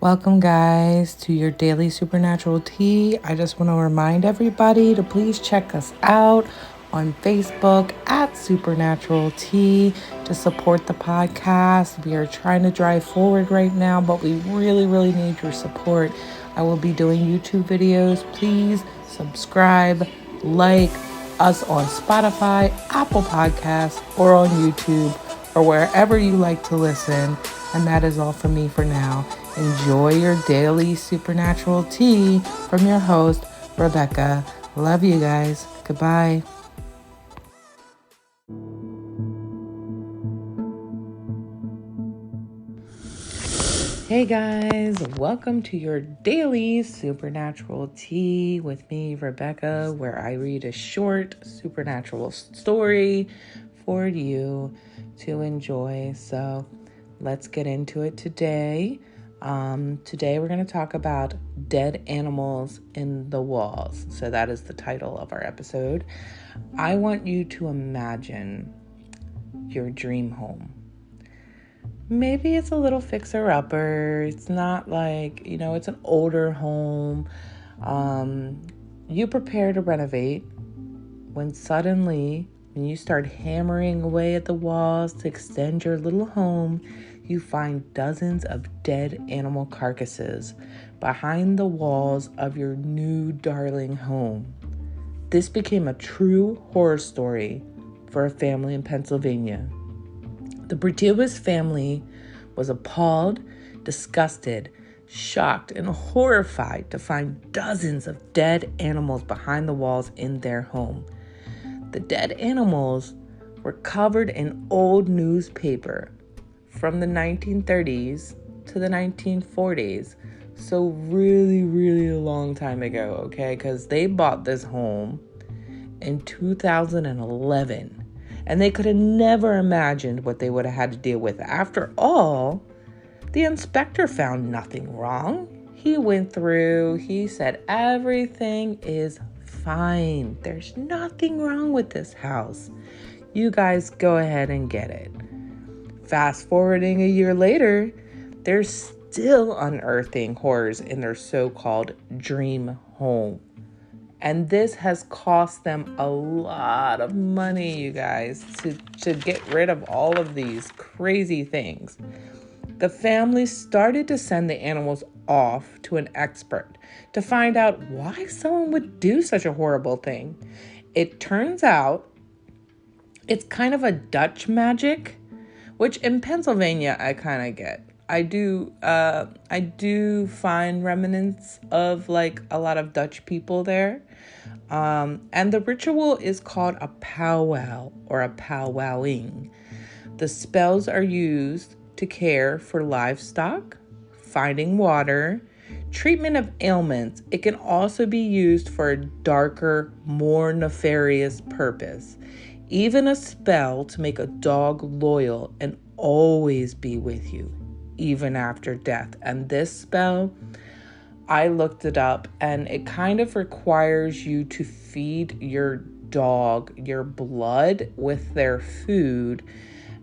Welcome, guys, to your daily supernatural tea. I just want to remind everybody to please check us out on Facebook at Supernatural Tea to support the podcast. We are trying to drive forward right now, but we really, really need your support. I will be doing YouTube videos. Please subscribe, like us on Spotify, Apple Podcasts, or on YouTube, or wherever you like to listen. And that is all from me for now. Enjoy your daily supernatural tea from your host, Rebecca. Love you guys. Goodbye. Hey guys, welcome to your daily supernatural tea with me, Rebecca, where I read a short supernatural story for you to enjoy. So let's get into it today. Today we're going to talk about dead animals in the walls. So that is the title of our episode. I want you to imagine your dream home. Maybe it's a little fixer-upper. It's not like, it's an older home. You prepare to renovate when suddenly, when you start hammering away at the walls to extend your little home, you find dozens of dead animal carcasses behind the walls of your new darling home. This became a true horror story for a family in Pennsylvania. The Britius family was appalled, disgusted, shocked, and horrified to find dozens of dead animals behind the walls in their home. The dead animals were covered in old newspaper from the 1930s to the 1940s. So really, really a long time ago, okay? Because they bought this home in 2011. And they could have never imagined what they would have had to deal with. After all, the inspector found nothing wrong. He went through, he said everything is fine. There's nothing wrong with this house. You guys go ahead and get it. Fast forwarding a year later, they're still unearthing horrors in their so-called dream home. And this has cost them a lot of money, you guys, to get rid of all of these crazy things. The family started to send the animals off to an expert to find out why someone would do such a horrible thing. It turns out it's kind of a Dutch magic, which in Pennsylvania I kind of get. I do find remnants of like a lot of Dutch people there. And the ritual is called a powwow or a powwowing. The spells are used to care for livestock, finding water, treatment of ailments. It can also be used for a darker, more nefarious purpose. Even a spell to make a dog loyal and always be with you, even after death. And this spell, I looked it up, and it kind of requires you to feed your dog your blood with their food.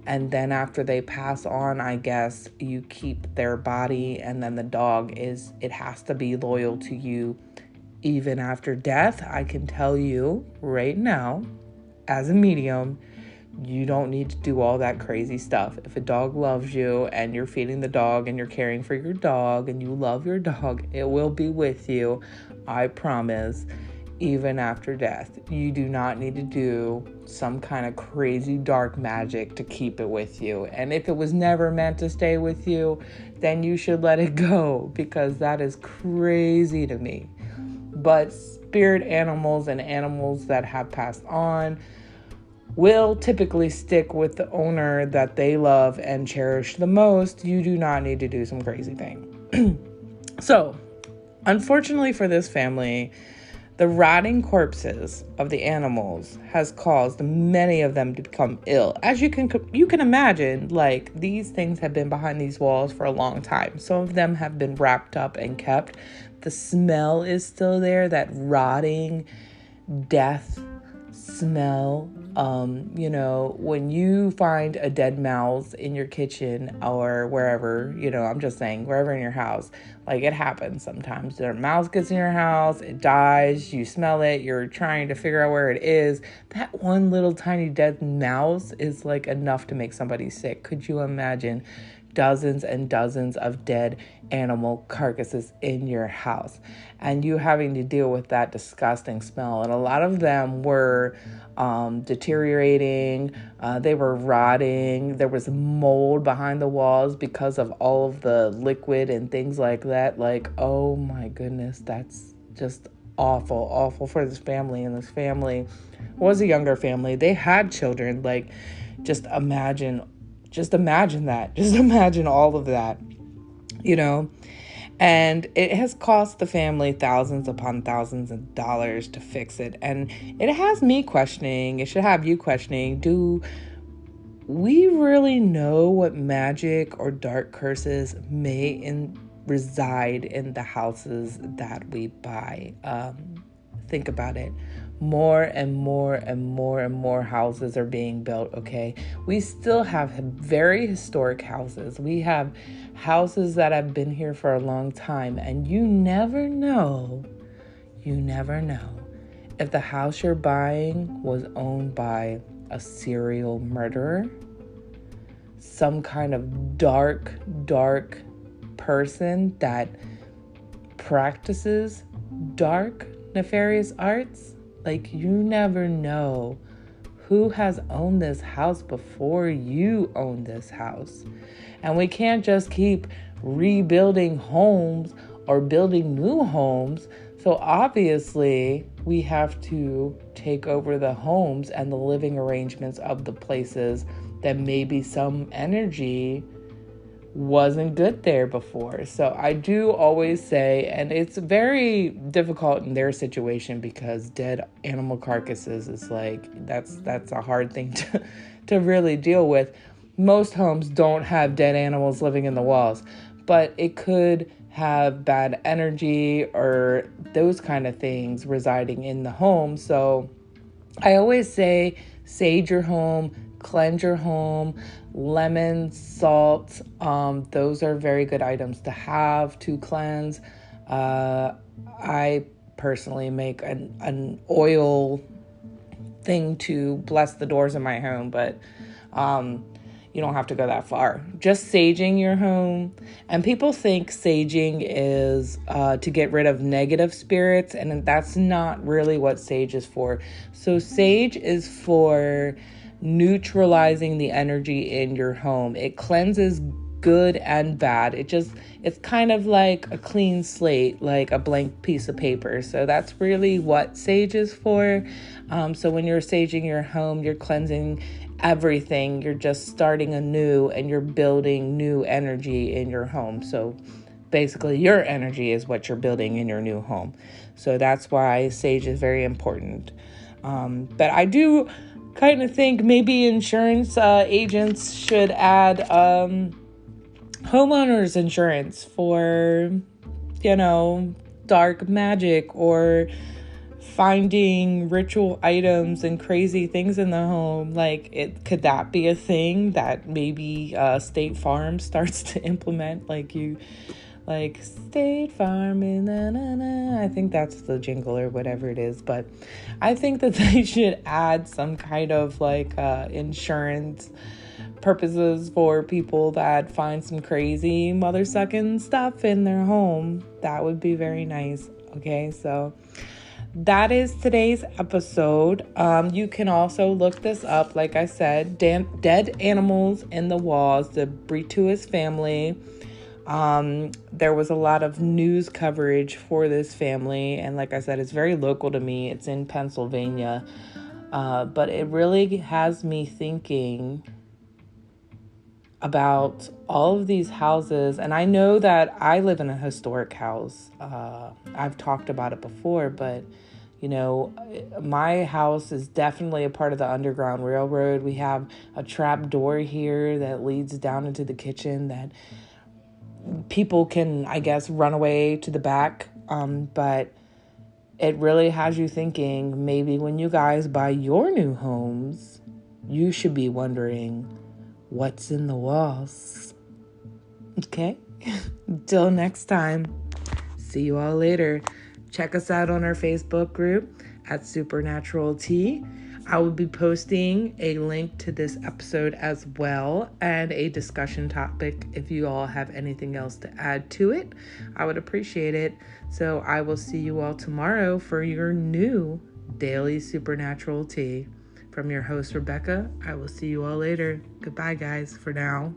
And then after they pass on, I guess you keep their body, and then the dog it has to be loyal to you even after death. I can tell you right now, as a medium, you don't need to do all that crazy stuff. If a dog loves you and you're feeding the dog and you're caring for your dog and you love your dog, it will be with you. I promise. Even after death, you do not need to do some kind of crazy dark magic to keep it with you. And if it was never meant to stay with you, then you should let it go, because that is crazy to me. But spirit animals and animals that have passed on will typically stick with the owner that they love and cherish the most. You do not need to do some crazy thing. So, unfortunately for this family, the rotting corpses of the animals has caused many of them to become ill. As you can imagine, like, these things have been behind these walls for a long time. Some of them have been wrapped up and kept. The smell is still there, that rotting death smell When you find a dead mouse in your kitchen or wherever, I'm just saying, wherever in your house, like it happens sometimes. The mouse gets in your house, it dies, you smell it, you're trying to figure out where it is. That one little tiny dead mouse is like enough to make somebody sick. Could you imagine dozens and dozens of dead animal carcasses in your house and you having to deal with that disgusting smell? And a lot of them were deteriorating, they were rotting, there was mold behind the walls because of all of the liquid and things like that. Like, oh my goodness, that's just awful for this family. And this family was a younger family. They had children. Like, just imagine that. Just imagine all of that, And it has cost the family thousands upon thousands of dollars to fix it. And it has me questioning, it should have you questioning, do we really know what magic or dark curses may reside in the houses that we buy? Think about it. More and more houses are being built, okay? We still have very historic houses. We have houses that have been here for a long time, and you never know if the house you're buying was owned by a serial murderer, some kind of dark person that practices dark, nefarious arts. Like, you never know who has owned this house before you own this house. And we can't just keep rebuilding homes or building new homes. So obviously, we have to take over the homes and the living arrangements of the places that maybe some energy wasn't good there before. So I do always say, and it's very difficult in their situation because dead animal carcasses is like, that's a hard thing to really deal with. Most homes don't have dead animals living in the walls, but it could have bad energy or those kind of things residing in the home. So I always say, sage your home, cleanse your home, lemon, salt. Those are very good items to have to cleanse. I personally make an oil thing to bless the doors of my home, but you don't have to go that far. Just saging your home. And people think saging is to get rid of negative spirits, and that's not really what sage is for. So sage is for neutralizing the energy in your home. It cleanses good and bad. It's kind of like a clean slate, like a blank piece of paper. So that's really what sage is for. So when you're saging your home, you're cleansing everything. You're just starting anew and you're building new energy in your home. So basically your energy is what you're building in your new home. So that's why sage is very important. But I do kind of think maybe insurance agents should add homeowners insurance for, dark magic or finding ritual items and crazy things in the home. Like, could that be a thing that maybe State Farm starts to implement? Like State Farm, na. I think that's the jingle or whatever it is. But I think that they should add some kind of insurance purposes for people that find some crazy mother-sucking stuff in their home. That would be very nice. Okay, so that is today's episode. You can also look this up. Like I said, dead animals in the walls, the Brituus family. There was a lot of news coverage for this family. And like I said, it's very local to me. It's in Pennsylvania. But it really has me thinking about all of these houses. And I know that I live in a historic house. I've talked about it before, but my house is definitely a part of the Underground Railroad. We have a trap door here that leads down into the kitchen that people can, I guess, run away to the back. But it really has you thinking, maybe when you guys buy your new homes, you should be wondering what's in the walls. Okay? Till next time. See you all later. Check us out on our Facebook group at Supernatural Tea. I will be posting a link to this episode as well and a discussion topic. If you all have anything else to add to it, I would appreciate it. So I will see you all tomorrow for your new daily Supernatural Tea. From your host, Rebecca, I will see you all later. Goodbye, guys, for now.